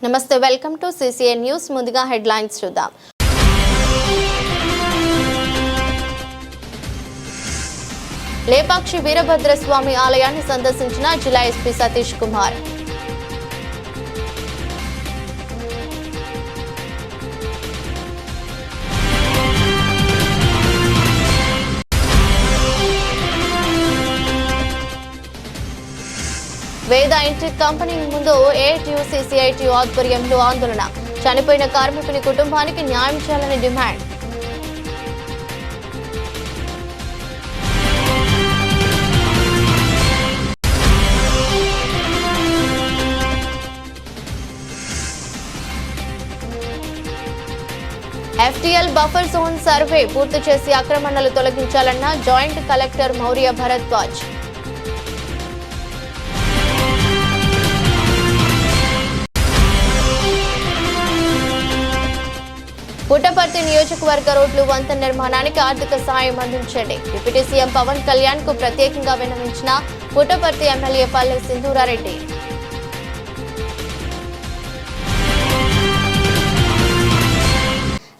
నమస్తే, welcome to CCA news. ముందుగా headlines చూద్దాం. లేపాక్షి వీరభద్రస్వామి ఆలయాన్ని సందర్శించిన జిల్లా ఎస్పీ సతీష్ కుమార్. వేద ఇంటెక్ కంపెనీ ముందు ఏఐటీయూసీ సిఐటియు ఆధ్వర్యంలో ఆందోళన. చనిపోయిన కార్మికుని కుటుంబానికి న్యాయం చేయాలని demand. FTL buffer zone survey పూర్తి చేసి ఆక్రమణలు తొలగించాలన్న జాయింట్ కలెక్టర్ మౌర్య భరద్వాజ్. పుట్టపర్తి నియోజకవర్గ రోడ్లు వంతెన నిర్మాణానికి ఆర్థిక సాయం అందించండి. డిప్యూటీ సీఎం పవన్ కళ్యాణ్ కు ప్రత్యేకంగా విన్నవించిన పుట్టపర్తి ఎమ్మెల్యే పల్లె సింధూరారెడ్డి.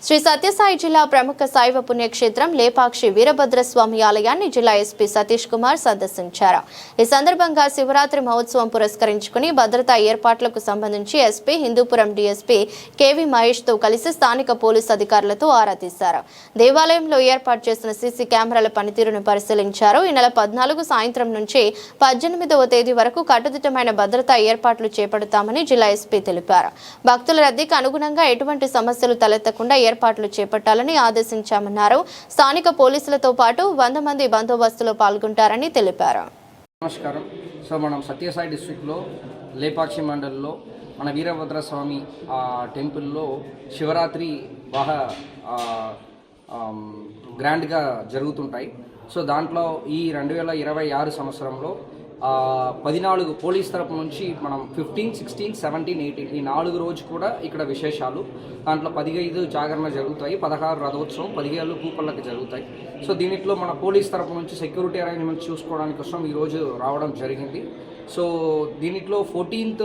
శ్రీ సత్యసాయి జిల్లా ప్రముఖ శైవ పుణ్యక్షేత్రం లేపాక్షి వీరభద్రస్వామి ఆలయాన్ని జిల్లా ఎస్పీ సతీష్ కుమార్ సందర్శించారు. ఈ సందర్భంగా శివరాత్రి మహోత్సవం పురస్కరించుకుని భద్రతా ఏర్పాట్లకు సంబంధించి ఎస్పీ హిందూపురం డీఎస్పీ కేవీ మహేష్ తో కలిసి స్థానిక పోలీసు అధికారులతో ఆరా తీశారు. దేవాలయంలో ఏర్పాటు చేసిన సీసీ కెమెరాల పనితీరును పరిశీలించారు. ఈ నెల 14 సాయంత్రం నుంచి 18వ తేదీ వరకు కట్టుదిట్టమైన భద్రతా ఏర్పాట్లు చేపడతామని జిల్లా ఎస్పీ తెలిపారు. భక్తుల రద్దీకి అనుగుణంగా ఎటువంటి సమస్యలు తలెత్తకుండా ఏర్పాట్లు చేపట్టాలని ఆదేశించామన్నారు. స్థానిక పోలీసులతో పాటు 100 మంది బందోబస్తులో పాల్గొంటారని తెలిపారు. నమస్కారం. సో మనం సత్యసాయి డిస్ట్రిక్ట్లో లేపాక్షి మండలంలో మన వీరభద్రస్వామి టెంపుల్లో శివరాత్రి బాగా గ్రాండ్గా జరుగుతుంటాయి. సో దాంట్లో ఈ 2026 సంవత్సరంలో 14 పోలీస్ తరపు నుంచి మనం 15, 16, 17, 18 ఈ 4 రోజు కూడా ఇక్కడ విశేషాలు. దాంట్లో 15 జాగరణ జరుగుతాయి, 16 రథోత్సవం, 17 పూపళ్ళకి జరుగుతాయి. సో దీంట్లో మన పోలీస్ తరపు నుంచి సెక్యూరిటీ అరేంజ్మెంట్స్ చూసుకోవడానికి కోసం ఈరోజు రావడం జరిగింది. సో దీంట్లో 14th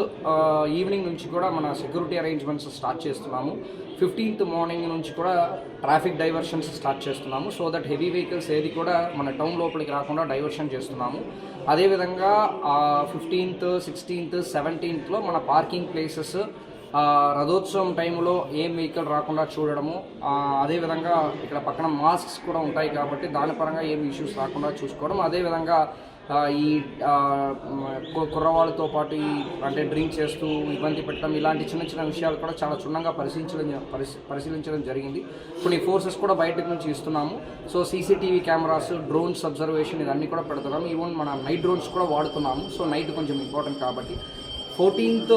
ఈవినింగ్ నుంచి కూడా మన సెక్యూరిటీ అరేంజ్మెంట్స్ స్టార్ట్ చేస్తున్నాము. 15th మార్నింగ్ నుంచి కూడా ట్రాఫిక్ డైవర్షన్స్ స్టార్ట్ చేస్తున్నాము. సో దట్ హెవీ వెహికల్స్ ఏది కూడా మన టౌన్ లోపలికి రాకుండా డైవర్షన్ చేస్తున్నాము. అదేవిధంగా 15th, 16th, 17thలో మన పార్కింగ్ ప్లేసెస్ రథోత్సవం టైంలో ఏం వెహికల్ రాకుండా చూడడము. అదేవిధంగా ఇక్కడ పక్కన మాస్క్స్ కూడా ఉంటాయి కాబట్టి దాని పరంగా ఏం ఇష్యూస్ రాకుండా చూసుకోవడం. అదేవిధంగా ఈ కుర్రవాళ్ళతో పాటు అంటే డ్రింక్ చేస్తూ ఇబ్బంది పెట్టడం ఇలాంటి చిన్న చిన్న విషయాలు కూడా చాలా క్షుణ్ణంగా పరిశీలించడం జరిగింది. కొన్ని ఫోర్సెస్ కూడా బయట నుంచి ఇస్తున్నాము. So CCTV cameras, drones observation ఇవన్నీ కూడా పెడుతున్నాము. ఈవెన్ మన నైట్ డ్రోన్స్ కూడా వాడుతున్నాము. సో నైట్ కొంచెం ఇంపార్టెంట్ కాబట్టి 14th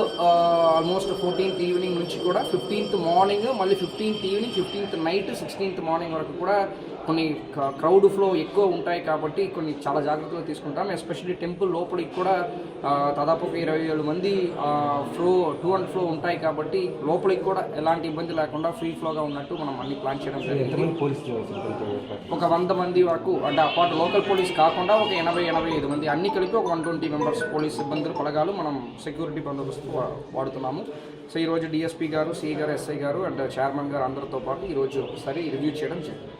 ఆల్మోస్ట్ 14th ఈవినింగ్ నుంచి కూడా 15th మార్నింగ్, మళ్ళీ 15th evening, 15th night, 16th morning వరకు కూడా కొన్ని క్రౌడ్ ఫ్లో ఎక్కువ ఉంటాయి కాబట్టి కొన్ని చాలా జాగ్రత్తలు తీసుకుంటాం. ఎస్పెషల్లీ టెంపుల్ లోపలికి కూడా దాదాపు 20,000 మంది టు అండ్ ఫ్లో ఉంటాయి కాబట్టి లోపలికి కూడా ఎలాంటి ఇబ్బంది లేకుండా ఫ్రీ ఫ్లోగా ఉన్నట్టు మనం అన్ని ప్లాన్ చేయడం జరిగింది. ఒక 100 మంది వరకు, అంటే అపార్ట్ లోకల్ పోలీస్ కాకుండా ఒక 80-85 మంది అన్ని కలిపి ఒక 120 మెంబర్స్ పోలీస్ సిబ్బందులు పలగాలు మనం సెక్యూరిటీ బందోబస్తు వాడుతున్నాము. సో ఈరోజు డిఎస్పీ గారు, సిఐ గారు, ఎస్ఐ గారు అండ్ చైర్మన్ గారు అందరితో పాటు ఈరోజు ఒకసారి రివ్యూ చేయడం జరిగింది.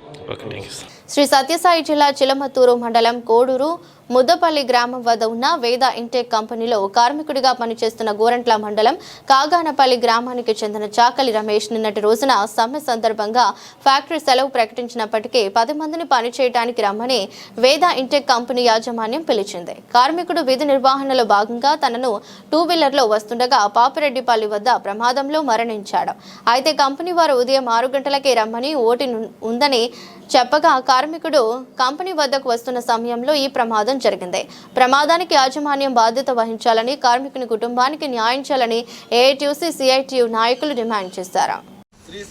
శ్రీ సత్యసాయి జిల్లా చిలమత్తూరు మండలం కోడూరు ముద్దపల్లి గ్రామం వద్ద ఉన్న వేద ఇంటెక్ కంపెనీలో కార్మికుడిగా పనిచేస్తున్న గోరంట్ల మండలం కాగానపల్లి గ్రామానికి చెందిన చాకలి రమేష్ నిన్నటి రోజున సమ్మె సందర్భంగా ఫ్యాక్టరీ సెలవు ప్రకటించినప్పటికీ 10 మందిని పనిచేయడానికి రమ్మని వేద ఇంటెక్ కంపెనీ యాజమాన్యం పిలిచింది. కార్మికుడు విధి నిర్వహణలో భాగంగా తనను 2-వీలర్లో వస్తుండగా పాపిరెడ్డిపల్లి వద్ద ప్రమాదంలో మరణించాడు. అయితే కంపెనీ వారు ఉదయం 6 గంటలకే రమ్మని ఓటి ఉందని చెప్పగా కార్మికుడు కంపెనీ వద్దకు వస్తున్న సమయంలో ఈ ప్రమాదం జరిగింది. ప్రమాదానికి యాజమాన్యం బాధ్యత వహించాలని, కార్మికుని కుటుంబానికి న్యాయం చేయాలని ఏఐటీయూసీ సిఐటియు నాయకులు డిమాండ్ చేశారు. శ్రీ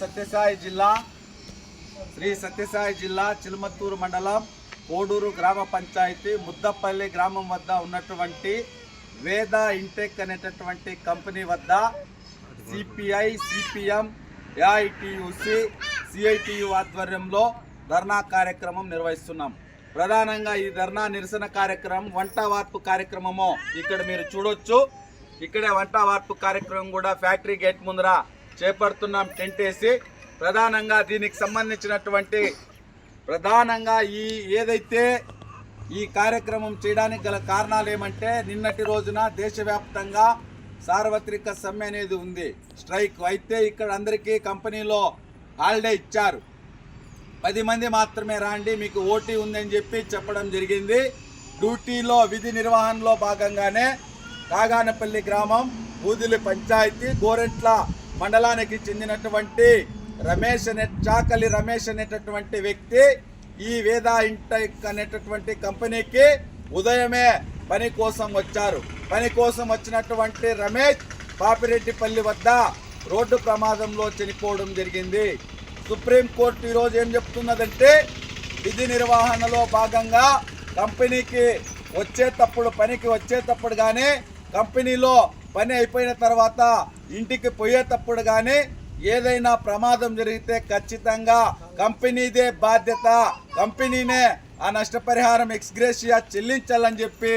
సత్యసాయి జిల్లా చిలమత్తూరు మండలం కోడూరు గ్రామ పంచాయతీ ముద్దపల్లి గ్రామం వద్ద ఉన్నటువంటి వేద ఇంటెక్ అనేటటువంటి కంపెనీ వద్ద సిపిఐ, సిపిఎం, ఏఐటీయూసీ, సిఐటియు ఆధ్వర్యంలో ధర్నా కార్యక్రమం నిర్వహిస్తున్నాం. ప్రధానంగా ఈ ధర్నా నిరసన కార్యక్రమం వంట వార్పు కార్యక్రమము ఇక్కడ మీరు చూడొచ్చు. ఇక్కడే వంట వార్పు కార్యక్రమం కూడా ఫ్యాక్టరీ గేట్ ముందర చేపడుతున్నాం టెంట్ వేసి. ప్రధానంగా దీనికి సంబంధించినటువంటి ప్రధానంగా ఏదైతే ఈ కార్యక్రమం చేయడానికి గల కారణాలు ఏమంటే, నిన్నటి రోజున దేశవ్యాప్తంగా సార్వత్రిక సమ్మె అనేది ఉంది, స్ట్రైక్. అయితే ఇక్కడ అందరికీ కంపెనీలో హాలిడే ఇచ్చారు. 10 మంది మాత్రమే రాండి, మీకు ఓటీ ఉందని చెప్పడం జరిగింది. డ్యూటీలో విధి నిర్వహణలో భాగంగానే కాగానపల్లి గ్రామం బూదిలి పంచాయతీ గోరెంట్ల మండలానికి చెందినటువంటి చాకలి రమేష్ అనేటటువంటి వ్యక్తి ఈ వేదా ఇంటెక్ అనేటటువంటి కంపెనీకి ఉదయమే పని కోసం వచ్చారు. పని కోసం వచ్చినటువంటి రమేష్ పాపిరెడ్డిపల్లి వద్ద రోడ్డు ప్రమాదంలో చనిపోవడం జరిగింది. సుప్రీంకోర్టు ఈరోజు ఏం చెప్తున్నదంటే, విధి నిర్వహణలో భాగంగా కంపెనీకి పనికి వచ్చేటప్పుడు కానీ, కంపెనీలో పని అయిపోయిన తర్వాత ఇంటికి పోయేటప్పుడు కానీ ఏదైనా ప్రమాదం జరిగితే ఖచ్చితంగా కంపెనీదే బాధ్యత, కంపెనీనే ఆ నష్టపరిహారం ఎక్స్గ్రేషియా చెల్లించాలని చెప్పి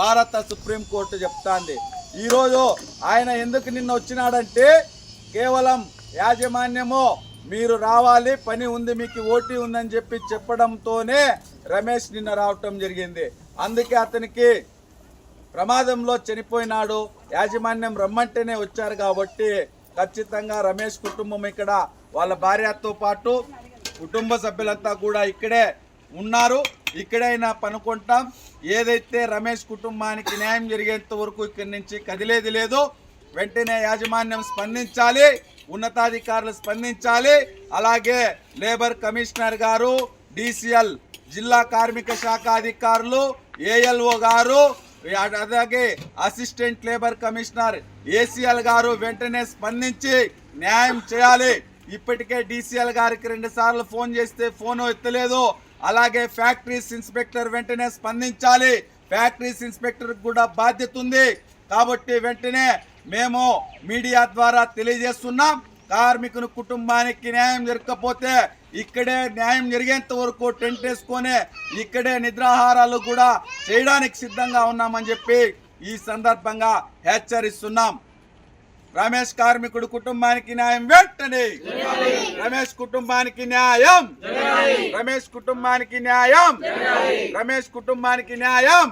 భారత సుప్రీంకోర్టు చెప్తాంది. ఈరోజు ఆయన ఎందుకు నిన్న వచ్చినాడంటే, కేవలం యాజమాన్యము మీరు రావాలి, పని ఉంది, మీకు ఓటీ ఉందని చెప్పడంతోనే రమేష్ నిన్న రావటం జరిగింది. అందుకే అతనికి ప్రమాదంలో చనిపోయినాడు. యాజమాన్యం రమ్మంటేనే వచ్చారు కాబట్టి ఖచ్చితంగా రమేష్ కుటుంబం ఇక్కడ వాళ్ళ భార్యతో పాటు కుటుంబ సభ్యులంతా కూడా ఇక్కడే ఉన్నారు. ఇక్కడైనా పనుకుంటాం. ఏదైతే రమేష్ కుటుంబానికి న్యాయం జరిగేంత వరకు ఇక్కడి నుంచి కదిలేది లేదు. వెంటనే యాజమాన్యం స్పందించాలి, ఉన్నతాధికారులు స్పందించాలి. అలాగే లేబర్ కమిషనర్ గారు, DCL జిల్లా కార్మిక శాఖ అధికారులు, ALO గారు, అలాగే అసిస్టెంట్ లేబర్ కమిషనర్ ACL గారు వెంటనే స్పందించి న్యాయం చేయాలి. ఇప్పటికే DCL గారికి 2 సార్లు ఫోన్ చేస్తే ఫోన్ ఎత్తలేదు. అలాగే ఫ్యాక్టరీస్ ఇన్స్పెక్టర్ వెంటనే స్పందించాలి. ఫ్యాక్టరీస్ ఇన్స్పెక్టర్ కూడా బాధ్యత ఉంది. కాబట్టి వెంటనే మేము మీడియా ద్వారా తెలియజేస్తున్నాం, కార్మికుని కుటుంబానికి న్యాయం జరగకపోతే ఇక్కడే న్యాయం జరిగేంత వరకు టెంట్ వేసుకొని ఇక్కడే నిద్రాహారాలు కూడా చేయడానికి సిద్ధంగా ఉన్నామని చెప్పి ఈ సందర్భంగా హెచ్చరిస్తున్నాం. రమేష్ కార్మికుడు కుటుంబానికి న్యాయం వెంటనే, రమేష్ కుటుంబానికి న్యాయం, రమేష్ కుటుంబానికి న్యాయం, రమేష్ కుటుంబానికి న్యాయం,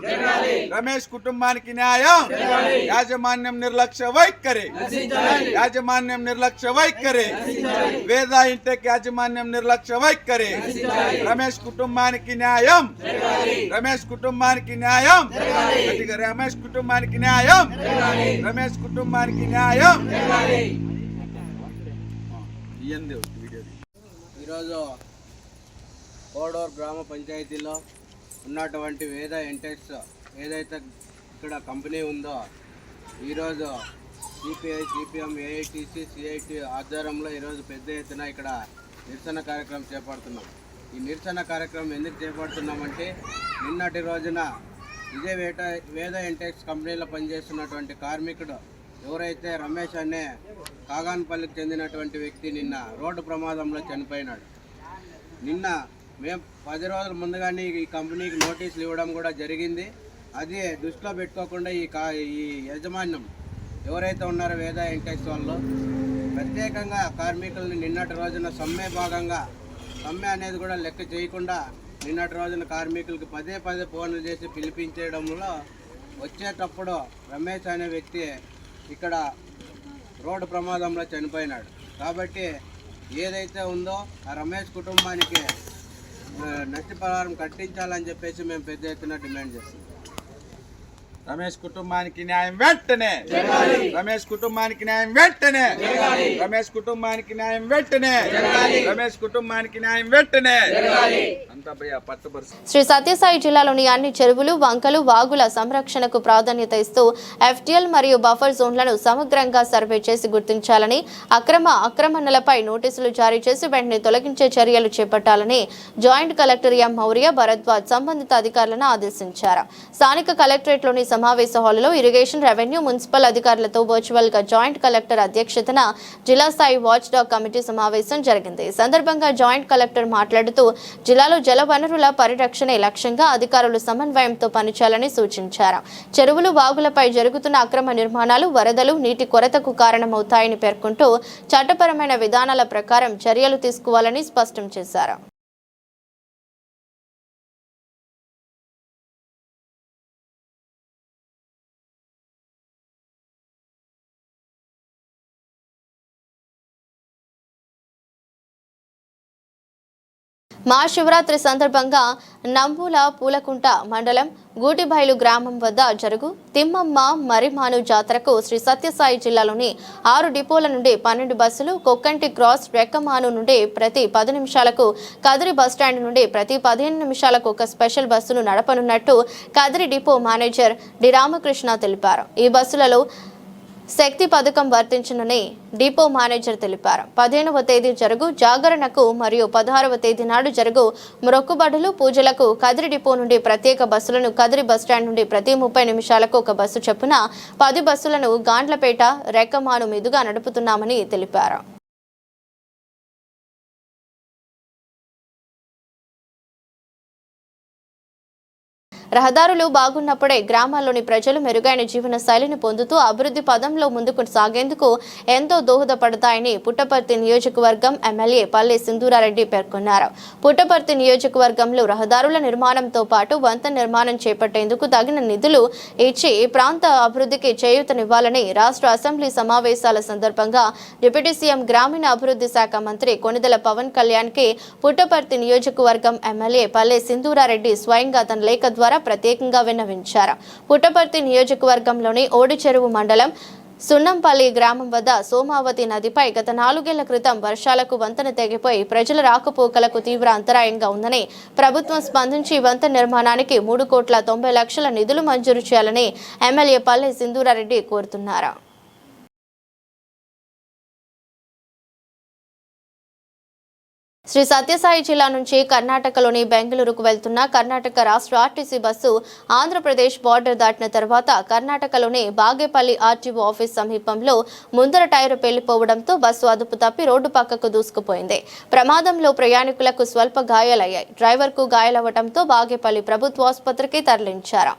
రమేష్ కుటుంబానికి న్యాయం. యాజమాన్యం నిర్లక్ష్య వైఖరి, యాజమాన్యం నిర్లక్ష్య వైఖరి, వేదా ఇంటెక్ యాజమాన్యం నిర్లక్ష్య వైఖరి. రమేష్ కుటుంబానికి న్యాయం, రమేష్ కుటుంబానికి న్యాయం, రమేష్ కుటుంబానికి న్యాయం, రమేష్ కుటుంబానికి న్యాయం. ఈరోజు కోడూరు గ్రామ పంచాయతీలో ఉన్నటువంటి వేద ఇంటెక్స్ ఏదైతే ఇక్కడ కంపెనీ ఉందో, ఈరోజు CPI, CPM, AITC, CIT ఆధ్వర్యంలో ఈరోజు పెద్ద ఎత్తున ఇక్కడ నిరసన కార్యక్రమం చేపడుతున్నాం. ఈ నిరసన కార్యక్రమం ఎందుకు చేపడుతున్నామంటే, నిన్నటి రోజున ఇదే వేద ఇంటెక్స్ కంపెనీలో పనిచేస్తున్నటువంటి కార్మికుడు ఎవరైతే రమేష్ అనే కాగానపల్లికి చెందినటువంటి వ్యక్తి నిన్న రోడ్డు ప్రమాదంలో చనిపోయినాడు. నిన్న మేము 10 రోజుల ముందుగానే ఈ కంపెనీకి నోటీసులు ఇవ్వడం కూడా జరిగింది. అది దృష్టిలో పెట్టుకోకుండా ఈ యాజమాన్యం ఎవరైతే ఉన్నారో వేదా ఇంటెక్స్ వాళ్ళు ప్రత్యేకంగా కార్మికుల్ని నిన్నటి రోజున సమ్మె భాగంగా, సమ్మె అనేది కూడా లెక్క చేయకుండా నిన్నటి రోజున కార్మికులకి పదే ఫోన్లు చేసి పిలిపించడంలో వచ్చేటప్పుడు రమేష్ అనే వ్యక్తి ఇక్కడ రోడ్డు ప్రమాదంలో చనిపోయినాడు. కాబట్టి ఏదైతే ఉందో ఆ రమేష్ కుటుంబానికి నష్టపరిహారం కట్టించాలని చెప్పేసి మేము పెద్ద ఎత్తున డిమాండ్ చేస్తున్నాం. రమేష్ కుటుంబానికి న్యాయం వెంటనే, రమేష్ కుటుంబానికి న్యాయం వెంటనే, రమేష్ కుటుంబానికి న్యాయం వెంటనే, రమేష్ కుటుంబానికి న్యాయం వెంటనే. శ్రీ సత్యసాయి జిల్లాలోని అన్ని చెరువులు, వంకలు, వాగుల సంరక్షణకు ప్రాధాన్యత ఇస్తూ FTL మరియు బఫర్ జోన్లను సమగ్రంగా సర్వే చేసి గుర్తించాలని, ఆక్రమణలపై నోటీసులు జారీ చేసి వెంటనే తొలగించే చర్యలు చేపట్టాలని joint collector M. Maurya Bharadwaj సంబంధిత అధికారులను ఆదేశించారు. స్థానిక కలెక్టరేట్లోని సమావేశ హాలులో ఇరిగేషన్, రెవెన్యూ, మున్సిపల్ అధికారులతో వర్చువల్ గా జాయింట్ కలెక్టర్ అధ్యక్షతన జిల్లా స్థాయి వాచ్ డాగ్ కమిటీ సమావేశం జరిగింది. ఈ సందర్భంగా జాయింట్ కలెక్టర్ మాట్లాడుతూ జిల్లాలో జల వనరుల పరిరక్షణే లక్ష్యంగా అధికారులు సమన్వయంతో పనిచేయాలని సూచించారు. చెరువులు, వాగులపై జరుగుతున్న అక్రమ నిర్మాణాలు వరదలు, నీటి కొరతకు కారణమవుతాయని పేర్కొంటూ చట్టపరమైన విధానాల ప్రకారం చర్యలు తీసుకోవాలని స్పష్టం చేశారు. మహాశివరాత్రి సందర్భంగా నంబుల పూలకుంట మండలం గూటిబైలు గ్రామం వద్ద జరుగు తిమ్మమ్మ మరిమాను జాతరకు శ్రీ సత్యసాయి జిల్లాలోని 6 డిపోల నుండి 12 బస్సులు, కొక్కంటి క్రాస్ రెక్కమాను నుండి ప్రతి 10 నిమిషాలకు, కదిరి బస్టాండ్ నుండి ప్రతి 15 నిమిషాలకు ఒక స్పెషల్ బస్సును నడపనున్నట్టు Kadiri depot manager D Ramakrishna తెలిపారు. ఈ బస్సులలో శక్తి పథకం వర్తించనుని డిపో మేనేజర్ తెలిపారు. 15వ తేదీ జరుగు జాగరణకు మరియు 16వ తేదీ నాడు జరుగు మొక్కుబడులు, పూజలకు కదిరి డిపో నుండి ప్రత్యేక బస్సులను కదిరి బస్టాండ్ నుండి ప్రతి 30 నిమిషాలకు ఒక బస్సు చొప్పున 10 బస్సులను గాండ్లపేట, రెక్కమాను మీదుగా నడుపుతున్నామని తెలిపారు. రహదారులు బాగున్నప్పుడే గ్రామాల్లోని ప్రజలు మెరుగైన జీవన శైలిని పొందుతూ అభివృద్ధి పదంలో ముందుకు సాగేందుకు ఎంతో దోహదపడతాయని పుట్టపర్తి నియోజకవర్గం ఎమ్మెల్యే పల్లె సింధూరారెడ్డి పేర్కొన్నారు. పుట్టపర్తి నియోజకవర్గంలో రహదారుల నిర్మాణంతో పాటు వంతెన నిర్మాణం చేపట్టేందుకు తగిన నిధులు ఇచ్చి ప్రాంత అభివృద్ధికి చేయూతనివ్వాలని రాష్ట్ర అసెంబ్లీ సమావేశాల సందర్భంగా డిప్యూటీ సీఎం గ్రామీణ అభివృద్ధి శాఖ మంత్రి కొణిదెల పవన్ కళ్యాణ్ కి పుట్టపర్తి నియోజకవర్గం ఎమ్మెల్యే పల్లె సింధూరారెడ్డి స్వయంగా తన లేఖ ద్వారా ప్రత్యేకంగా విన్నవించారు. పుట్టపర్తి నియోజకవర్గంలోని ఓడిచెరువు మండలం సున్నంపల్లి గ్రామం వద్ద సోమావతి నదిపై గత 4 ఏళ్ల క్రితం వర్షాలకు వంతెన తెగిపోయి ప్రజల రాకపోకలకు తీవ్ర అంతరాయంగా ఉందని ప్రభుత్వం స్పందించి వంతెన నిర్మాణానికి 3,90,00,000 నిధులు మంజూరు చేయాలని ఎమ్మెల్యే పల్లె సింధూరారెడ్డి కోరుతున్నారు. శ్రీ సత్యసాయి జిల్లా నుంచి కర్ణాటకలోని బెంగళూరుకు వెళ్తున్న కర్ణాటక రాష్ట్ర ఆర్టీసీ బస్సు ఆంధ్రప్రదేశ్ బార్డర్ దాటిన తర్వాత కర్ణాటకలోని బాగేపల్లి ఆర్టీఓ ఆఫీస్ సమీపంలో ముందర టైరు పేలిపోవడంతో బస్సు అదుపు తప్పి రోడ్డు పక్కకు దూసుకుపోయింది. ప్రమాదంలో ప్రయాణికులకు స్వల్ప గాయాలయ్యాయి. డ్రైవర్కు గాయాలవ్వడంతో బాగేపల్లి ప్రభుత్వ ఆసుపత్రికి తరలించారు.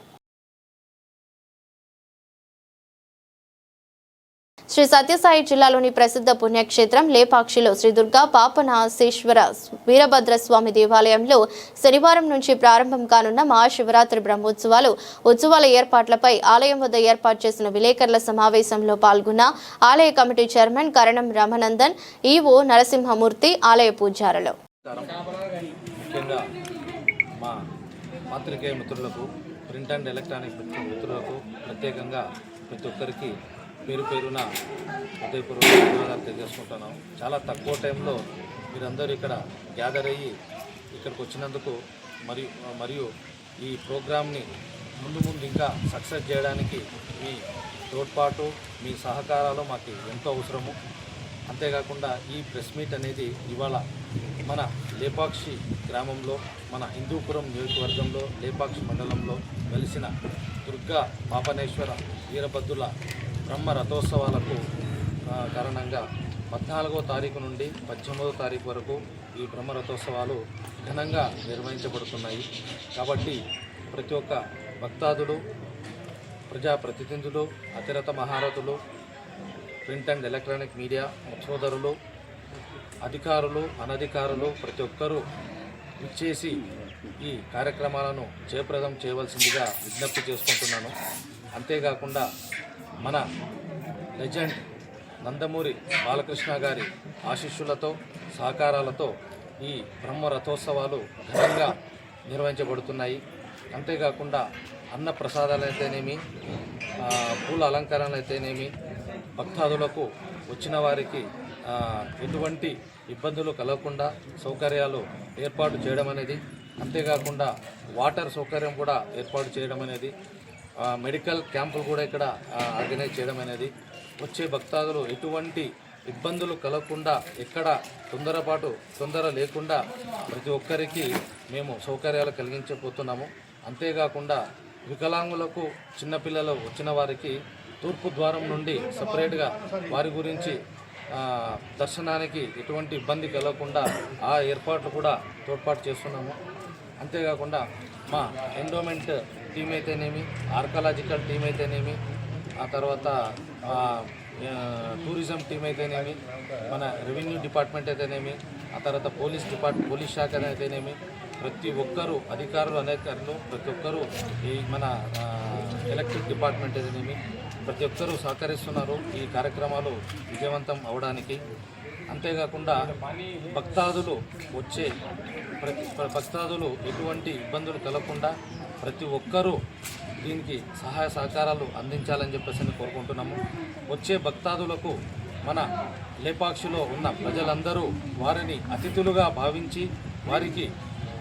శ్రీ సత్యసాయి జిల్లాలోని ప్రసిద్ధ పుణ్యక్షేత్రం లేపాక్షిలో శ్రీ దుర్గా పాపనాశేశ్వర వీరభద్రస్వామి దేవాలయంలో శనివారం నుంచి ప్రారంభం కానున్న మహాశివరాత్రి ఉత్సవాల ఏర్పాట్లపై ఆలయం వద్ద ఏర్పాటు చేసిన విలేకరుల సమావేశంలో పాల్గొన్న ఆలయ కమిటీ చైర్మన్ కరణం రామనందన్, ఈవో నరసింహమూర్తి, ఆలయ పూజారులు. ముఖ్యంగా మా పాత్రికేయ మిత్రులకు, ప్రింట్ అండ్ ఎలక్ట్రానిక్ మిత్రులకు ప్రత్యేకంగా ప్రతి ఒక్కరికి పేరు పేరున హృదయపూర్వక ధన్యవాదాలు తెలియజేసుకుంటున్నాం. చాలా తక్కువ టైంలో మీరందరూ ఇక్కడ గ్యాదర్ అయ్యి ఇక్కడికి వచ్చినందుకు మరియు ఈ ప్రోగ్రామ్ని ముందు ఇంకా సక్సెస్ చేయడానికి మీ తోడ్పాటు, మీ సహకారాలు మాకు ఎంతో అవసరము. అంతేకాకుండా ఈ ప్రెస్ మీట్ అనేది ఇవాళ మన లేపాక్షి గ్రామంలో, మన హిందూపురం నియోజకవర్గంలో లేపాక్షి మండలంలో వెలిసిన దుర్గా పాపనేశ్వర వీరభద్రుల బ్రహ్మ రథోత్సవాలకు కారణంగా 14వ తారీఖు నుండి 18వ తారీఖు వరకు ఈ బ్రహ్మ రథోత్సవాలు ఘనంగా నిర్వహించబడుతున్నాయి. కాబట్టి ప్రతి ఒక్క భక్తాదులు, ప్రజాప్రతినిధులు, అతిరథ మహారథులు, ప్రింట్ అండ్ ఎలక్ట్రానిక్ మీడియా సోదరులు, అధికారులు, అనధికారులు ప్రతి ఒక్కరూ విచ్చేసి ఈ కార్యక్రమాలను జయప్రదం చేయవలసిందిగా విజ్ఞప్తి చేసుకుంటున్నాను. అంతేకాకుండా మన లెజెండ్ నందమూరి బాలకృష్ణ గారి ఆశీస్సులతో, సహకారాలతో ఈ బ్రహ్మ రథోత్సవాలు ఘనంగా నిర్వహించబడుతున్నాయి. అంతేకాకుండా అన్న ప్రసాదాలు అయితేనేమి, పూల అలంకరణలు అయితేనేమి, భక్తాదులకు వచ్చిన వారికి ఎటువంటి ఇబ్బందులు కలగకుండా సౌకర్యాలు ఏర్పాటు చేయడం అనేది, అంతేకాకుండా వాటర్ సౌకర్యం కూడా ఏర్పాటు చేయడం అనేది, మెడికల్ క్యాంపులు కూడా ఇక్కడ ఆర్గనైజ్ చేయడం అనేది, వచ్చే భక్తాదులు ఎటువంటి ఇబ్బందులు కలగకుండా, ఎక్కడ తొందర లేకుండా ప్రతి ఒక్కరికి మేము సౌకర్యాలు కలిగించబోతున్నాము. అంతేకాకుండా వికలాంగులకు చిన్నపిల్లలు వచ్చిన వారికి తూర్పు ద్వారం నుండి సపరేట్గా వారి గురించి దర్శనానికి ఎటువంటి ఇబ్బంది కలగకుండా ఆ ఏర్పాట్లు కూడా తోడ్పాటు చేస్తున్నాము. అంతేకాకుండా మా ఎండోమెంట్ టీం అయితేనేమి, ఆర్కాలజికల్ టీం అయితేనేమి, ఆ తర్వాత టూరిజం టీం అయితేనేమి, మన రెవెన్యూ డిపార్ట్మెంట్ అయితేనేమి, ఆ తర్వాత పోలీస్ శాఖ అయితేనేమి, ప్రతి ఒక్కరూ అధికారులు అనేకారులు ప్రతి ఒక్కరూ ఈ మన ఎలక్ట్రిక్ డిపార్ట్మెంట్ అయితేనేమి ప్రతి ఒక్కరూ సహకరిస్తున్నారు ఈ కార్యక్రమాలు విజయవంతం అవడానికి. అంతేకాకుండా భక్తాదులు ఎటువంటి ఇబ్బందులు కలగకుండా ప్రతి ఒక్కరూ దీనికి సహాయ సహకారాలు అందించాలని చెప్పేసి కోరుకుంటున్నాము. వచ్చే భక్తాదులకు మన లేపాక్షిలో ఉన్న ప్రజలందరూ వారిని అతిథులుగా భావించి వారికి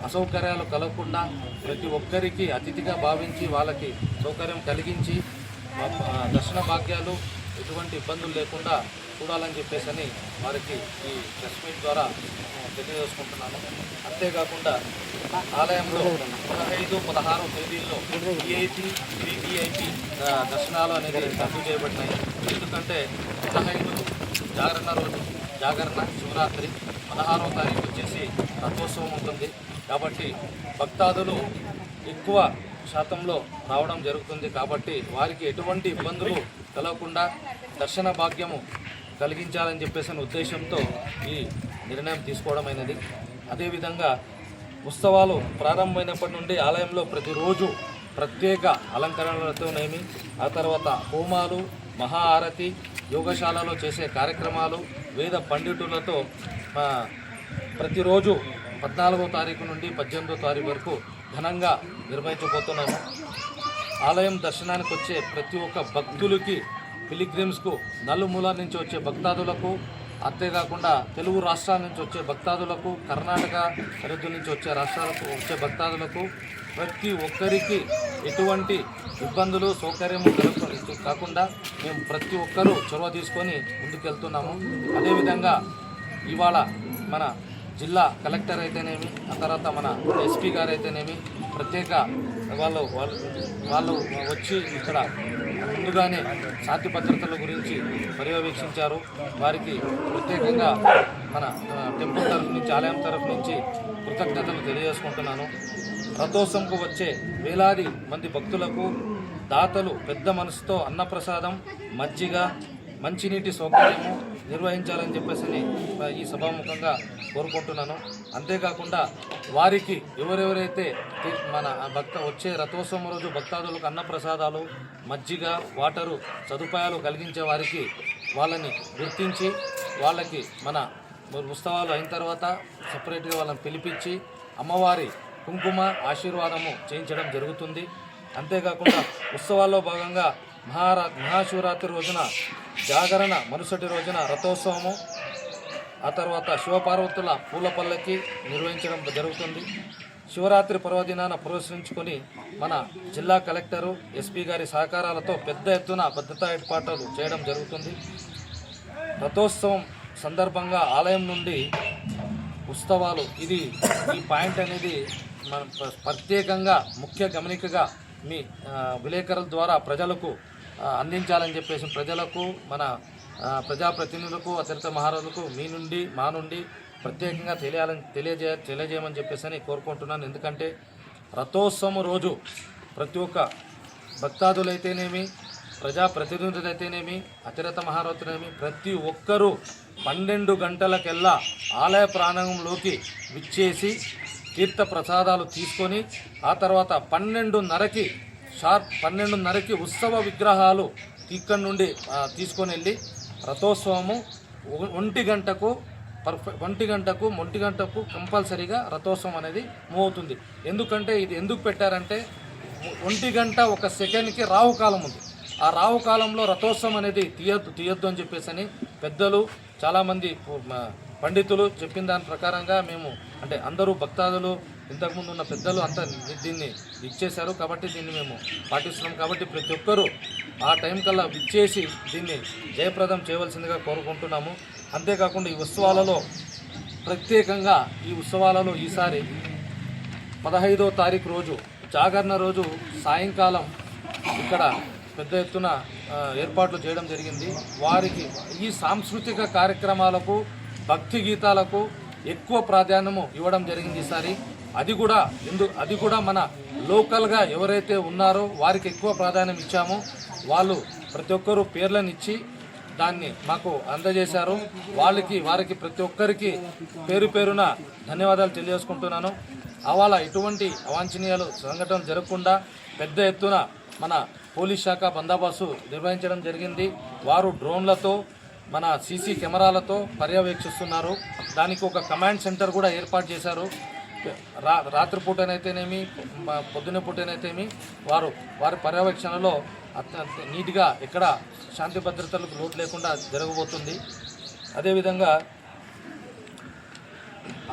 అసౌకర్యాలు కలగకుండా ప్రతి ఒక్కరికి అతిథిగా భావించి వాళ్ళకి సౌకర్యం కలిగించి దర్శన భాగ్యాలు ఎటువంటి ఇబ్బందులు లేకుండా చూడాలని చెప్పేసి వారికి ఈ ప్రెస్ మీట్ ద్వారా తెలియజేసుకుంటున్నాను. అంతేకాకుండా ఆలయంలో 15, 16 తేదీల్లో విఐపి, వివిఐపి దర్శనాలు అనేది రద్దు చేయబడినాయి. ఎందుకంటే 15 జాగరణ శివరాత్రి, 16వ తారీఖు వచ్చేసి రథోత్సవం ఉంటుంది. కాబట్టి భక్తాదులు ఎక్కువ శాతంలో రావడం జరుగుతుంది. కాబట్టి వారికి ఎటువంటి ఇబ్బందులు కలగకుండా దర్శన భాగ్యము కలిగించాలని చెప్పేసిన ఉద్దేశంతో ఈ నిర్ణయం తీసుకోవడమైనది. అదేవిధంగా ఉత్సవాలు ప్రారంభమైనప్పటి నుండి ఆలయంలో ప్రతిరోజు ప్రత్యేక అలంకరణలతోనేమి, ఆ తర్వాత హోమాలు, మహాఆరతి, యోగశాలలో చేసే కార్యక్రమాలు, వేద పండితులతో ప్రతిరోజు 14వ తారీఖు నుండి 18వ తారీఖు వరకు ఘనంగా నిర్వహించబోతున్నాము. ఆలయం దర్శనానికి వచ్చే ప్రతి ఒక్క భక్తులకి, పిలిగ్రిమ్స్కు నలుమూల నుంచి వచ్చే భక్తాదులకు, అంతేకాకుండా తెలుగు రాష్ట్రాల నుంచి వచ్చే భక్తాదులకు, కర్ణాటక సరిహద్దు నుంచి వచ్చే రాష్ట్రాలకు వచ్చే భక్తాదులకు ప్రతి ఒక్కరికి ఎటువంటి ఇబ్బందులు సౌకర్యము కాకుండా మేము ప్రతి ఒక్కరూ చొరవ తీసుకొని ముందుకెళ్తున్నాము. అదేవిధంగా ఇవాళ మన జిల్లా కలెక్టర్ అయితేనేమి, ఆ తర్వాత మన ఎస్పీ గారు అయితేనేమి ప్రత్యేక వాళ్ళు వచ్చి ఇక్కడ ముందుగానే శాంతి భద్రతల గురించి పర్యవేక్షించారు. వారికి ప్రత్యేకంగా మన టెంపుల్ తరఫు నుంచి, ఆలయం తరఫు నుంచి కృతజ్ఞతలు తెలియజేసుకుంటున్నాను. రథోత్సవంకు వచ్చే వేలాది మంది భక్తులకు దాతలు పెద్ద మనసుతో అన్నప్రసాదం, మజ్జిగ, మంచినీటి సౌకర్యము నిర్వహించాలని చెప్పేసి ఈ సభాముఖంగా కోరుకుంటున్నాను. అంతేకాకుండా వారికి ఎవరెవరైతే మన వచ్చే రథోత్సవం రోజు భక్తాదులకు అన్నప్రసాదాలు, మజ్జిగ, వాటరు సదుపాయాలు కలిగించే వారికి వాళ్ళని గుర్తించి వాళ్ళకి మన ఉత్సవాలు అయిన తర్వాత సపరేట్గా వాళ్ళని పిలిపించి అమ్మవారి కుంకుమ ఆశీర్వాదము చేయించడం జరుగుతుంది. అంతేకాకుండా ఉత్సవాల్లో భాగంగా మహాశివరాత్రి రోజున జాగరణ, మరుసటి రోజున రథోత్సవము, ఆ తర్వాత శివపార్వతుల పూల పల్లకి నిర్వహించడం జరుగుతుంది. శివరాత్రి పర్వదినాన పురస్కరించుకొని మన జిల్లా కలెక్టరు, ఎస్పీ గారి సహకారాలతో పెద్ద ఎత్తున భద్రతా ఏర్పాట్లు చేయడం జరుగుతుంది. రథోత్సవం సందర్భంగా ఆలయం నుండి ఉత్సవాలు ఈ పాయింట్ అనేది మన ప్రత్యేకంగా ముఖ్య గమనికగా మీ విలేకరుల ద్వారా ప్రజలకు అందించాలని చెప్పేసి ప్రజలకు, మన ప్రజాప్రతినిధులకు, అతిరథ మహారాజులకు మా నుండి ప్రత్యేకంగా తెలియజేయమని చెప్పేసి కోరుకుంటున్నాను. ఎందుకంటే రథోత్సవం రోజు ప్రతి ఒక్క భక్తాదులైతేనేమి, ప్రజాప్రతినిధులైతేనేమి, అతిరథ మహారథులైతేనేమి ప్రతి ఒక్కరూ 12 గంటలకెల్లా ఆలయ ప్రాంగణంలోకి విచ్చేసి తీర్థ ప్రసాదాలు తీసుకొని ఆ తర్వాత 12:30కి ఉత్సవ విగ్రహాలు ఇక్కడి నుండి తీసుకొని వెళ్ళి రథోత్సవము 1 గంటకు కంపల్సరీగా రథోత్సవం అనేది మూవ్ అవుతుంది. ఎందుకంటే ఇది ఎందుకు పెట్టారంటే 1 గంట 1 సెకండ్కి రాహుకాలం ఉంది. ఆ రాహుకాలంలో రథోత్సవం అనేది తీయొద్దు అని చెప్పేసి పెద్దలు, చాలామంది పండితులు చెప్పిన దాని ప్రకారంగా మేము అంటే అందరూ భక్తాదులు, ఇంతకుముందు ఉన్న పెద్దలు అంతా దీన్ని ఇచ్చేశారు. కాబట్టి దీన్ని మేము పాటిస్తున్నాం. కాబట్టి ప్రతి ఒక్కరూ ఆ టైం కల్లా ఇచ్చేసి దీన్ని జయప్రదం చేయవలసిందిగా కోరుకుంటున్నాము. అంతేకాకుండా ఈ ఉత్సవాలలో ప్రత్యేకంగా ఈసారి 15వ తారీఖు రోజు జాగరణ రోజు సాయంకాలం ఇక్కడ పెద్ద ఎత్తున ఏర్పాట్లు చేయడం జరిగింది. వారికి ఈ సాంస్కృతిక కార్యక్రమాలకు, భక్తి గీతాలకు ఎక్కువ ప్రాధాన్యము ఇవ్వడం జరిగింది ఈసారి. అది కూడా మన లోకల్గా ఎవరైతే ఉన్నారో వారికి ఎక్కువ ప్రాధాన్యం ఇచ్చాము. వాళ్ళు ప్రతి ఒక్కరూ పేర్లను ఇచ్చి దాన్ని మాకు అందజేశారు. వారికి ప్రతి ఒక్కరికి పేరున ధన్యవాదాలు తెలియజేసుకుంటున్నాను. అవాళ ఎటువంటి అవాంఛనీయాలు సంఘటనలు జరగకుండా పెద్ద ఎత్తున మన పోలీస్ శాఖ బందోబస్తు నిర్వహించడం జరిగింది. వారు డ్రోన్లతో, మన సీసీ కెమెరాలతో పర్యవేక్షిస్తున్నారు. దానికి ఒక కమాండ్ సెంటర్ కూడా ఏర్పాటు చేశారు. రాత్రిపూటనైతేనేమి, పొద్దున్న పూటనైతేమి వారి పర్యవేక్షణలో అత్యంత నీట్గా ఎక్కడ శాంతి భద్రతలకు లోటు లేకుండా జరగబోతుంది. అదేవిధంగా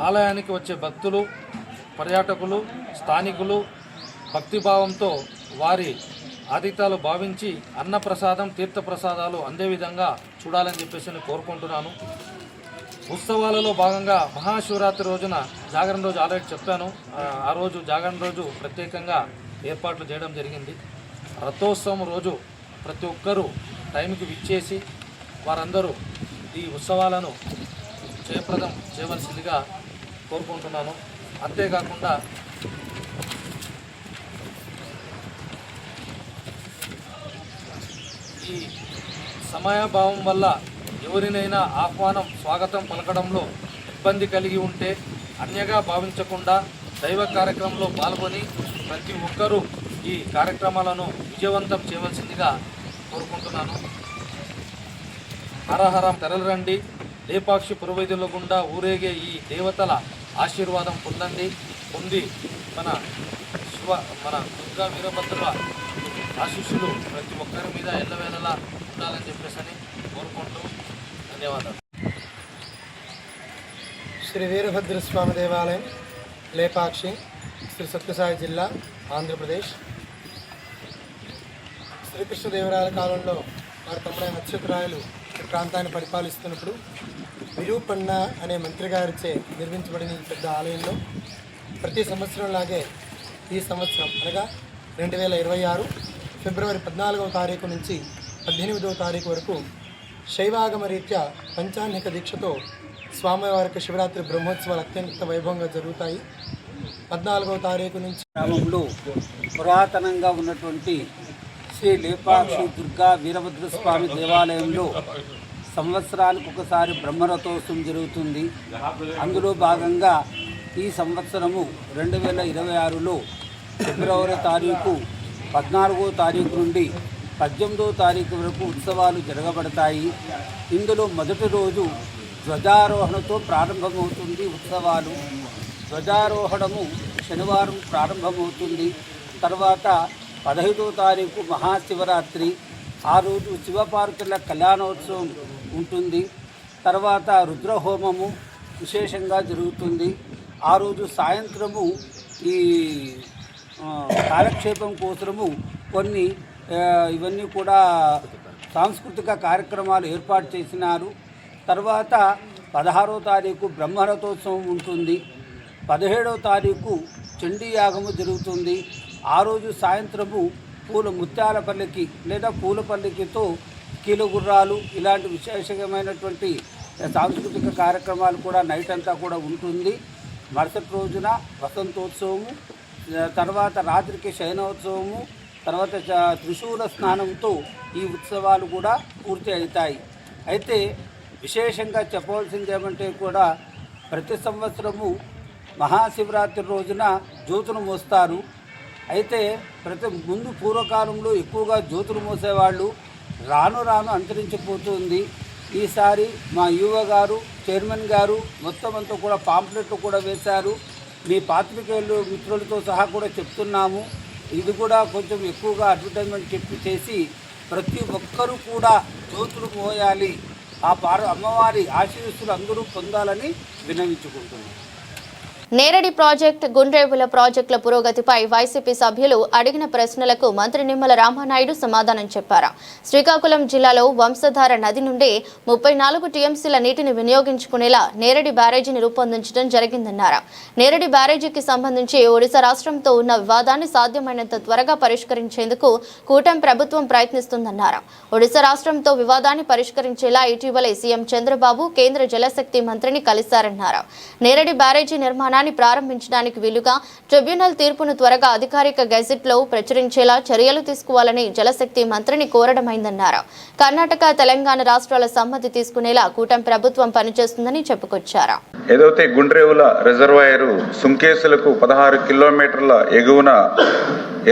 ఆలయానికి వచ్చే భక్తులు, పర్యాటకులు, స్థానికులు భక్తిభావంతో వారి ఆతిథ్యాలు భావించి అన్నప్రసాదం, తీర్థప్రసాదాలు అందే విధంగా చూడాలని చెప్పేసి నేను కోరుకుంటున్నాను. ఉత్సవాలలో భాగంగా మహాశివరాత్రి రోజున జాగరణ రోజు ఆల్రెడీ చెప్పాను. ఆ రోజు జాగరణ రోజు ప్రత్యేకంగా ఏర్పాట్లు చేయడం జరిగింది. రథోత్సవం రోజు ప్రతి ఒక్కరూ టైంకి విచ్చేసి వారందరూ ఈ ఉత్సవాలను జయప్రదం చేయవలసిందిగా కోరుకుంటున్నాను. అంతేకాకుండా ఈ సమయాభావం వల్ల ఎవరినైనా ఆహ్వానం, స్వాగతం పలకడంలో ఇబ్బంది కలిగి ఉంటే అన్యగా భావించకుండా దైవ కార్యక్రమంలో పాల్గొని ప్రతి ఒక్కరూ ఈ కార్యక్రమాలను విజయవంతం చేయవలసిందిగా కోరుకుంటున్నాను. హరహరం తెరలరండి, లేపాక్షి పురవైద్యుల గుండా ఊరేగే ఈ దేవతల ఆశీర్వాదం పొంది మన దుర్గా వీరభద్రుల ఆశీస్సులు ప్రతి ఒక్కరి మీద ఎల్లవేళలా ఉండాలని చెప్పేసి కోరుకుంటూ ధన్యవాదాలు. శ్రీ వీరభద్రస్వామి దేవాలయం, లేపాక్షి, శ్రీ సత్యసాయి జిల్లా, ఆంధ్రప్రదేశ్. శ్రీకృష్ణదేవరాయల కాలంలో వారి తమ్ముడైన నక్షత్రాయలు ఈ ప్రాంతాన్ని పరిపాలిస్తున్నప్పుడు విరూపన్న అనే మంత్రి గారిచే నిర్మించబడిన ఈ పెద్ద ఆలయంలో ప్రతి సంవత్సరంలాగే ఈ సంవత్సరం అనగా 2026 ఫిబ్రవరి 14వ తారీఖు నుంచి 18వ తారీఖు వరకు శైవాగమ రీత్యా పంచాహ్నిక దీక్షతో స్వామివారికి శివరాత్రి బ్రహ్మోత్సవాలు అత్యంత వైభవంగా జరుగుతాయి. 14వ తారీఖు నుంచి గ్రామంలో పురాతనంగా ఉన్నటువంటి శ్రీ లేపాక్షి దుర్గా వీరభద్రస్వామి దేవాలయంలో సంవత్సరానికి ఒకసారి బ్రహ్మరథోత్సవం జరుగుతుంది. అందులో భాగంగా ఈ సంవత్సరము 2026లో ఫిబ్రవరి తారీఖు 14వ తారీఖు నుండి 18వ తారీఖు వరకు ఉత్సవాలు జరగబడతాయి. ఇందులో మొదటి రోజు ధ్వజారోహణతో ప్రారంభమవుతుంది. ఉత్సవాలు ధ్వజారోహణము శనివారం ప్రారంభమవుతుంది. తర్వాత 15వ తారీఖు మహాశివరాత్రి, ఆ రోజు శివపార్వతుల కళ్యాణోత్సవం ఉంటుంది. తర్వాత రుద్రహోమము విశేషంగా జరుగుతుంది. ఆ రోజు సాయంత్రము ఈ కాలక్షేపం కోసము కొన్ని ఇవన్నీ కూడా సాంస్కృతిక కార్యక్రమాలు ఏర్పాటు చేసినారు. తర్వాత 16వ తారీఖు బ్రహ్మరథోత్సవం ఉంటుంది. 17వ తారీఖు చండీ యాగము జరుగుతుంది. ఆ రోజు సాయంత్రము ముత్యాల పల్లకి లేదా పూల పల్లకితో కీలుగుర్రాలు ఇలాంటి విశేషమైనటువంటి సాంస్కృతిక కార్యక్రమాలు కూడా నైట్ అంతా కూడా ఉంటుంది. మరుసటి రోజున వసంతోత్సవము, తర్వాత రాత్రికి శయనోత్సవము, తర్వాత త్రిశూల స్నానంతో ఈ ఉత్సవాలు కూడా పూర్తి అవుతాయి. అయితే విశేషంగా చెప్పవలసింది ఏమంటే కూడా ప్రతి సంవత్సరము మహాశివరాత్రి రోజున జ్యోతులు మోస్తారు. అయితే ముందు పూర్వకాలంలో ఎక్కువగా జ్యోతులు మోసేవాళ్ళు రాను అంతరించిపోతుంది. ఈసారి మా యువ గారు, చైర్మన్ గారు మొత్తం అంతా కూడా పాంప్లెట్లు కూడా వేశారు. మీ పాత్రికేయులు మిత్రులతో సహా కూడా చెప్తున్నాము. ఇది కూడా కొంచెం ఎక్కువగా అడ్వర్టైజ్మెంట్ చేసి ప్రతి ఒక్కరూ కూడా జ్యోతులు మోయాలి, ఆ అమ్మవారి ఆశీస్సులు అందరూ పొందాలని విన్నవించుకుంటున్నాం. నేరడి ప్రాజెక్ట్, గుండ్రేవుల ప్రాజెక్టుల పురోగతిపై వైసీపీ సభ్యులు అడిగిన ప్రశ్నలకు మంత్రి నిమ్మల రామానాయుడు సమాధానం చెప్పారు. శ్రీకాకుళం జిల్లాలో వంశధార నది నుండి 34 టీఎంసీల నీటిని వినియోగించుకునేలా నేరడి బ్యారేజీని రూపొందించడం జరిగిందన్నారు. నేరడి బ్యారేజీకి సంబంధించి ఒడిశా రాష్ట్రంతో ఉన్న వివాదాన్ని సాధ్యమైనంత త్వరగా పరిష్కరించేందుకు కూటమి ప్రభుత్వం ప్రయత్నిస్తుందన్నారు. ఒడిశా రాష్ట్రంతో వివాదాన్ని పరిష్కరించేలా ఇటీవలే సీఎం చంద్రబాబు కేంద్ర జలశక్తి మంత్రిని కలిశారన్నారు. నేరడి బ్యారేజీ నిర్మాణాన్ని ప్రారంభించడానికి వీలుగా ట్రిబ్యునల్ తీర్పును త్వరగా అధికారిక గెజెట్లో ప్రచురించేలా చర్యలు తీసుకోవాలని జలశక్తి మంత్రిని కోరడమైందన్నారు. కర్ణాటక, తెలంగాణ రాష్ట్రాల సమ్మతి తీసుకునేలా కూటమి ప్రభుత్వం పనిచేస్తుందని చెప్పుకొచ్చారు. ఏదైతే గుండ్రేవుల రిజర్వాయరు సుంకేసులకు 16 కిలోమీటర్ల ఎగువన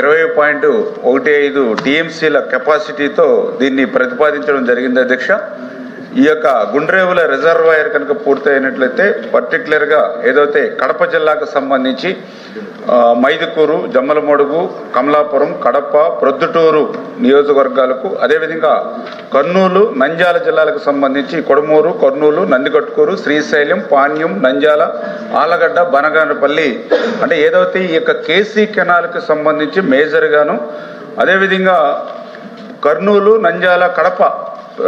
20.15 టీఎంసీల కెపాసిటీతో దీన్ని ప్రతిపాదించడం జరిగింది అధ్యక్ష. ఈ యొక్క గుండ్రేవుల రిజర్వాయర్ కనుక పూర్తయినట్లయితే పర్టికులర్గా ఏదైతే కడప జిల్లాకు సంబంధించి మైదుకూరు, జమ్మలమడుగు, కమలాపురం, కడప, ప్రొద్దుటూరు నియోజకవర్గాలకు, అదేవిధంగా కర్నూలు, నంద్యాల జిల్లాలకు సంబంధించి కొడమూరు, కర్నూలు, నందికొట్కూరు, శ్రీశైలం, పాణ్యం, నంద్యాల, ఆలగడ్డ, బనగానపల్లి అంటే ఏదైతే ఈ యొక్క కేసీ కెనాల్కి సంబంధించి మేజర్గాను, అదేవిధంగా కర్నూలు, నంద్యాల, కడప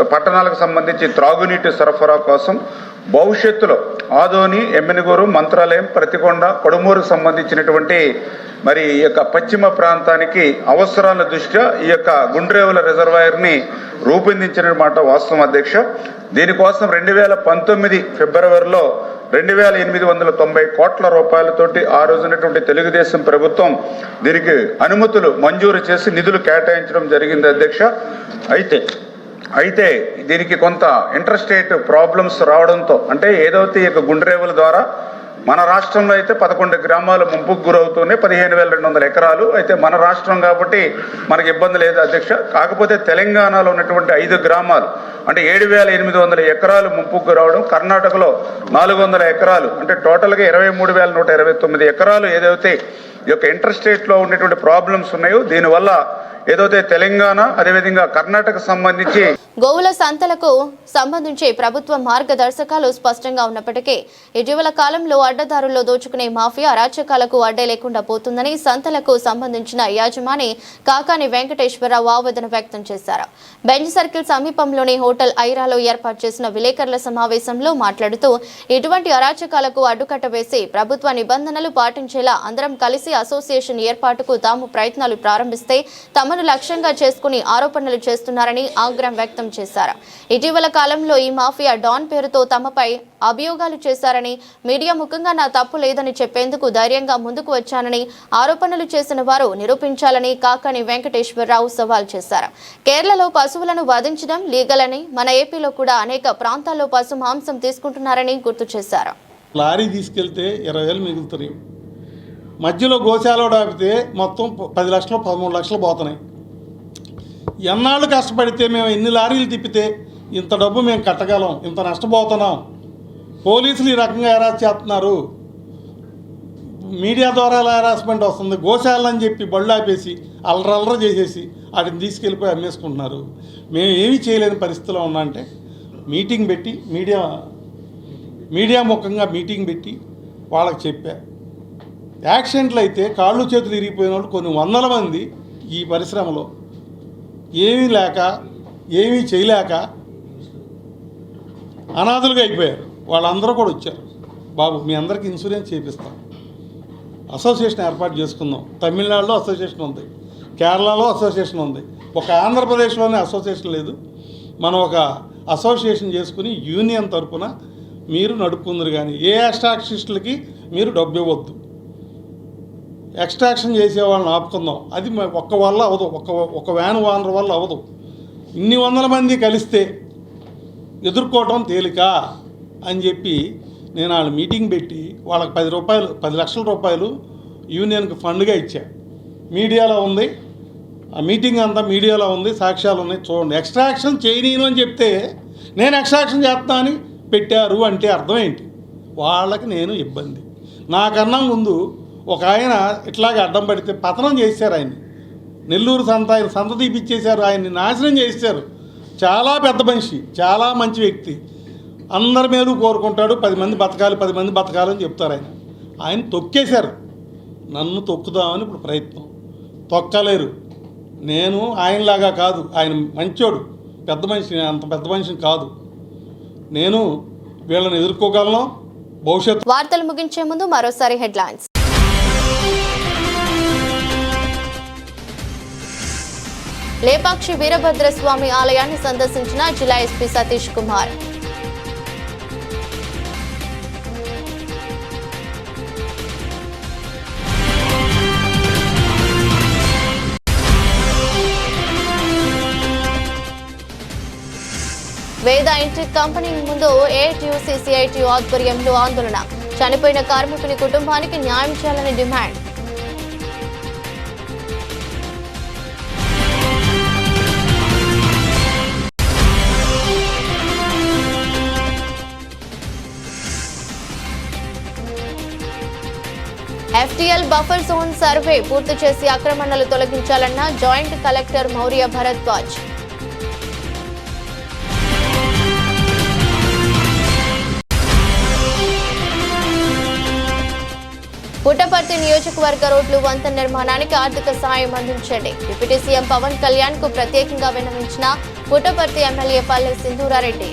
పట్టణాలకు సంబంధించి త్రాగునీటి సరఫరా కోసం భవిష్యత్తులో ఆదోని, ఎమ్మినగూరు, మంత్రాలయం, ప్రతికొండ, కొడుమూరుకు సంబంధించినటువంటి మరి ఈ యొక్క పశ్చిమ ప్రాంతానికి అవసరాల దృష్ట్యా ఈ యొక్క గుండ్రేవుల రిజర్వాయర్ని రూపొందించిన మాట వాస్తవం అధ్యక్ష. దీనికోసం 2019 ఫిబ్రవరిలో 2890 కోట్ల రూపాయలతోటి ఆ రోజునటువంటి తెలుగుదేశం ప్రభుత్వం దీనికి అనుమతులు మంజూరు చేసి నిధులు కేటాయించడం జరిగింది అధ్యక్ష. అయితే దీనికి కొంత ఇంటర్స్టేట్ ప్రాబ్లమ్స్ రావడంతో, అంటే ఏదైతే ఈ యొక్క గుండ్రేవుల ద్వారా మన రాష్ట్రంలో అయితే 11 గ్రామాలు ముంపుకు గురవుతూనే 15,200 ఎకరాలు అయితే మన రాష్ట్రం కాబట్టి మనకి ఇబ్బంది లేదు అధ్యక్ష. కాకపోతే తెలంగాణలో ఉన్నటువంటి 5 గ్రామాలు అంటే 7,800 ఎకరాలు ముంపుకు గురవడం, కర్ణాటకలో 400 ఎకరాలు అంటే టోటల్గా 23,129 ఎకరాలు ఏదైతే ఈ యొక్క ఇంటర్స్టేట్లో ఉన్నటువంటి ప్రాబ్లమ్స్ ఉన్నాయో దీనివల్ల ఏదైతే తెలంగాణ అదేవిధంగా కర్ణాటక సంబంధించి గోవుల సంతలకు సంబంధించి ప్రభుత్వ మార్గదర్శకాలు స్పష్టంగా ఉన్నప్పటికీ ఇటీవల కాలంలో అడ్డదారుల్లో దోచుకునే మాఫియా అరాచకాలకు అడ్డే లేకుండా పోతుందని సంతలకు సంబంధించిన యాజమాని కాకాని వెంకటేశ్వరరావు ఆవేదన వ్యక్తం చేశారు. బెంచ్ సర్కిల్ సమీపంలోని హోటల్ ఐరాలో ఏర్పాటు చేసిన విలేకరుల సమావేశంలో మాట్లాడుతూ ఇటువంటి అరాచకాలకు అడ్డుకట్ట వేసి ప్రభుత్వ నిబంధనలు పాటించేలా అందరం కలిసి అసోసియేషన్ ఏర్పాటుకు తాము ప్రయత్నాలు ప్రారంభిస్తే తమను లక్ష్యంగా చేసుకుని ఆరోపణలు చేస్తున్నారని ఆగ్రహం వ్యక్తం చేశారు. ఇటీవల కాలంలో ఈ మాఫియా డాన్ పేరుతో తమపై అభియోగాలు చేశారని, మీడియా ముఖంగా నా తప్పు లేదని చెప్పేందుకు ధైర్యంగా ముందుకు వచ్చానని, ఆరోపణలు చేసిన వారు నిరూపించాలని కాకాని వెంకటేశ్వరరావు సవాల్ చేశారు. కేరళలో పశువులను వధించడం లీగల్ అని, మన ఏపీలో కూడా అనేక ప్రాంతాల్లో పశు మాంసం తీసుకుంటున్నారని గుర్తు చేశారు. లారీ తీసుకెళ్తే 20,000 మిగులుతున్నాయి. మధ్యలో గోశాల ఆపితే మొత్తం 10 లక్షలు 13 లక్షలు పోతున్నాయి. ఎన్నాళ్ళు కష్టపడితే మేము ఎన్ని లారీలు తిప్పితే ఇంత డబ్బు మేము కట్టగలం, ఇంత నష్టపోతున్నాం. పోలీసులు ఈ రకంగా హెరాస్ చేస్తున్నారు, మీడియా ద్వారా హెరాస్మెంట్ వస్తుంది. గోశాలని చెప్పి బళ్ళు ఆపేసి అల్లరల్లర చేసేసి వాటిని తీసుకెళ్ళిపోయి అమ్మేసుకుంటున్నారు. మేము ఏమీ చేయలేని పరిస్థితిలో ఉన్నా అంటే మీటింగ్ పెట్టి మీడియా ముఖంగా మీటింగ్ పెట్టి వాళ్ళకి చెప్పా. యాక్సిడెంట్లు అయితే కాళ్ళు చేతులు ఇరిగిపోయిన వాళ్ళు కొన్ని వందల మంది ఈ పరిశ్రమలో ఏమీ లేక ఏమీ చేయలేక అనాథలుగా అయిపోయారు. వాళ్ళందరూ కూడా వచ్చారు, బాబు మీ అందరికీ ఇన్సూరెన్స్ చేపిస్తాం, అసోసియేషన్ ఏర్పాటు చేసుకుందాం. తమిళనాడులో అసోసియేషన్ ఉంది, కేరళలో అసోసియేషన్ ఉంది, ఒక ఆంధ్రప్రదేశ్లోనే అసోసియేషన్ లేదు. మనం ఒక అసోసియేషన్ చేసుకుని యూనియన్ తరఫున మీరు నడుపుకుందరు. కానీ ఏ ఎక్స్ట్రాక్షనిస్టులకి మీరు డబ్బు ఇవ్వద్దు, ఎక్స్ట్రాక్షన్ చేసే వాళ్ళని ఆపుకుందాం. అది ఒక్క వల్ల అవ్వదు, ఒక వ్యాన్ ఓనర్ వల్ల అవ్వదు. ఇన్ని వందల మంది కలిస్తే ఎదుర్కోవటం తేలిక అని చెప్పి నేను వాళ్ళ మీటింగ్ పెట్టి వాళ్ళకి 10 లక్షల రూపాయలు యూనియన్కి ఫండ్గా ఇచ్చా. మీడియాలో ఉంది, ఆ మీటింగ్ అంతా మీడియాలో ఉంది, సాక్ష్యాలు ఉన్నాయి, చూడండి. ఎక్స్ట్రాక్షన్ చేయనీను అని చెప్తే నేను ఎక్స్ట్రాక్షన్ చేస్తా అని పెట్టారు అంటే అర్థం ఏంటి? వాళ్ళకి నేను ఇబ్బంది. నాకన్నా ముందు ఒక ఆయన ఇట్లాగే అడ్డం పడితే పతనం చేశారు ఆయన్ని. నెల్లూరు ఆయన సంత తీపిచ్చేశారు, ఆయన్ని నాశనం చేశారు. చాలా పెద్ద మనిషి, చాలా మంచి వ్యక్తి, అందరి మేలు కోరుకుంటాడు. 10 మంది బతకాలి 10 మంది బతకాలని చెప్తారు ఆయన. ఆయన తొక్కేశారు. నన్ను తొక్కుదామని ఇప్పుడు ప్రయత్నం. తొక్కలేరు. నేను ఆయనలాగా కాదు, ఆయన మంచోడు, పెద్ద మనిషిని, అంత పెద్ద మనిషిని కాదు. నేను వీళ్ళని ఎదుర్కోగలను. భవిష్యత్తు వార్తలు ముగించే ముందు మరోసారి హెడ్లైన్స్. లేపాక్షి వీరభద్రస్వామి ఆలయాన్ని సందర్శించిన జిల్లా ఎస్పీ సతీష్ కుమార్. వేద ఇంటెక్ కంపెనీ ముందు ఏఐటీయూసీ సిఐటియు ఆధ్వర్యంలో ఆందోళన. చనిపోయిన కార్మికుని కుటుంబానికి న్యాయం చేయాలని demand. FTL buffer zone survey పూర్తి చేసి ఆక్రమణలు తొలగించాలన్న జాయింట్ కలెక్టర్ మౌర్య భరద్వాజ్. పుట్టపర్తి నియోజకవర్గ రోడ్లు వంతెన నిర్మాణానికి ఆర్థిక సాయం అందించండి. డిప్యూటీ సీఎం పవన్ కళ్యాణ్ కు ప్రత్యేకంగా విన్నవించిన పుట్టపర్తి ఎమ్మెల్యే పల్లె సింధూరారెడ్డి.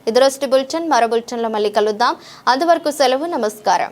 ఇది రోజు బులెటిన్. మరో బులెటిన్లో మళ్ళీ కలుద్దాం. అంతవరకు సెలవు. నమస్కారం.